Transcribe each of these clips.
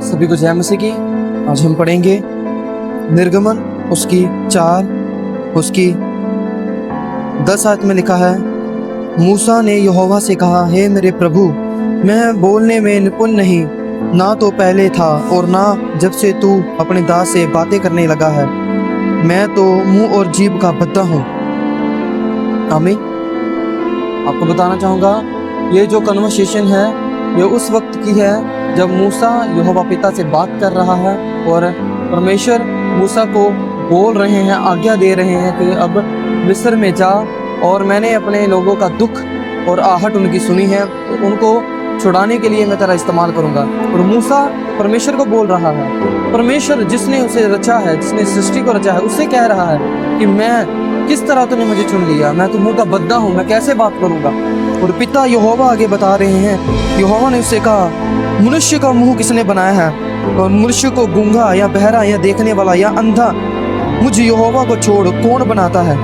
सभी को जय मसीह की। आज हम पढ़ेंगे निर्गमन उसकी 4 उसकी 10 आयत में लिखा है, मूसा ने यहोवा से कहा, हे मेरे प्रभु, मैं बोलने में निपुण नहीं, ना तो पहले था और ना जब से तू अपने दास से बातें करने लगा है। मैं तो मुंह और जीभ का बद्दा हूँ। आमीन। आपको बताना चाहूँगा, ये जो कन्वर्सेशन है ये उस वक्त की है जब मूसा यहोवा पिता से बात कर रहा है और परमेश्वर मूसा को बोल रहे हैं, आज्ञा दे रहे हैं कि अब मिस्र में जा, और मैंने अपने लोगों का दुख और आहट उनकी सुनी है, उनको छुड़ाने के लिए मैं तेरा इस्तेमाल करूंगा। और मूसा परमेश्वर को बोल रहा है, परमेश्वर जिसने उसे रचा है, जिसने सृष्टि को रचा है, उससे कह रहा है कि मैं किस तरह तूने मुझे चुन लिया, मैं तो मुंह का बद्दा हूँ, मैं कैसे बात करूंगा। और पिता यहोवा आगे बता रहे हैं, यहोवा ने उससे कहा, मनुष्य का मुंह किसने बनाया है, और मनुष्य को गूंगा या बहरा या देखने वाला या अंधा मुझ यहोवा को छोड़ कौन बनाता है।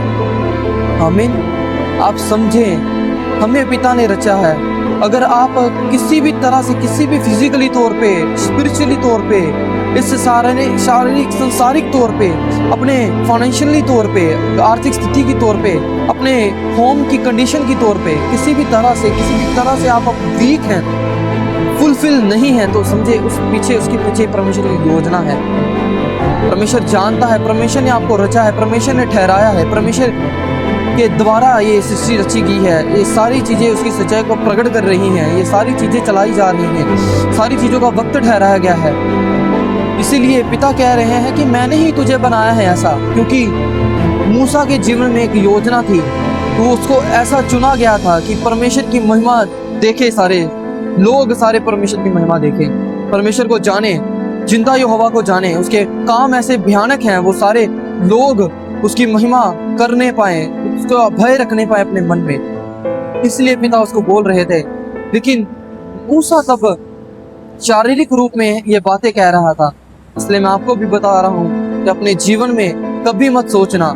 आमीन। आप समझें, हमें पिता ने रचा है। अगर आप किसी भी तरह से, किसी भी फिजिकली तौर पे, स्पिरिचुअली तौर पे, इस शारीरिक संसारिक तौर पे, अपने फाइनेंशियली तौर पे, आर्थिक स्थिति की तौर पे, अपने होम की कंडीशन की तौर पे, किसी भी तरह से आप वीक हैं, फुलफिल नहीं है, तो समझे उसके पीछे परमेश्वर की योजना है। परमेश्वर जानता है, परमेश्वर ने आपको रचा है, परमेश्वर ने ठहराया है, परमेश्वर के द्वारा ये सृष्टि रची गई है। ये सारी चीज़ें उसकी सच्चाई को प्रकट कर रही हैं, ये सारी चीज़ें चलाई जा रही हैं, सारी चीज़ों का वक्त ठहराया गया है। इसीलिए पिता कह रहे हैं कि मैंने ही तुझे बनाया है ऐसा, क्योंकि मूसा के जीवन में एक योजना थी, तो उसको ऐसा चुना गया था कि परमेश्वर की महिमा देखे सारे लोग, सारे परमेश्वर की महिमा देखें, परमेश्वर को जाने, जिंदा यहोवा को जाने, उसके काम ऐसे भयानक हैं, वो सारे लोग उसकी महिमा करने पाए, उसको भय रखने पाए अपने मन में। इसलिए पिता उसको बोल रहे थे। लेकिन मूसा तब शारीरिक रूप में ये बातें कह रहा था। इसलिए मैं आपको भी बता रहा हूँ कि अपने जीवन में कभी मत सोचना,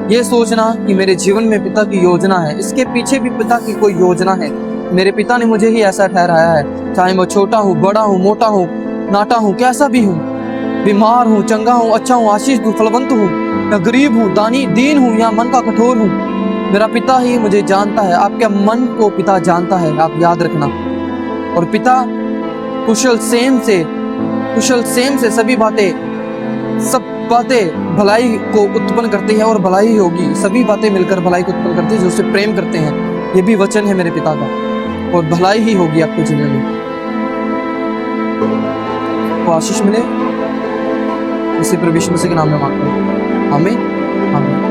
ये सोचना कि मेरे जीवन में पिता की योजना है, इसके पीछे भी पिता की कोई योजना है। मेरे पिता ने मुझे ही ऐसा ठहराया है, चाहे मैं छोटा हूँ, बड़ा हूँ, मोटा हूँ, नाटा हूँ, कैसा भी हूँ, बीमार हूँ, चंगा हूँ, अच्छा हूँ, आशीष हूँ, फलवंत हूँ, या गरीब हूँ, दीन हूँ, या मन का कठोर हूँ, मेरा पिता ही मुझे जानता है। आपके मन को पिता जानता है, आप याद रखना। और पिता कुशल सेम से सब बातें भलाई को उत्पन्न करती है, और भलाई ही होगी। सभी बातें मिलकर भलाई को उत्पन्न करती है जो उससे प्रेम करते हैं। ये भी वचन है मेरे पिता का, और भलाई ही होगी आपके जीवन में। तो आशीष मिले, इसी प्रभु यीशु मसीह के नाम में मांगता हूं। आमीन। आमीन।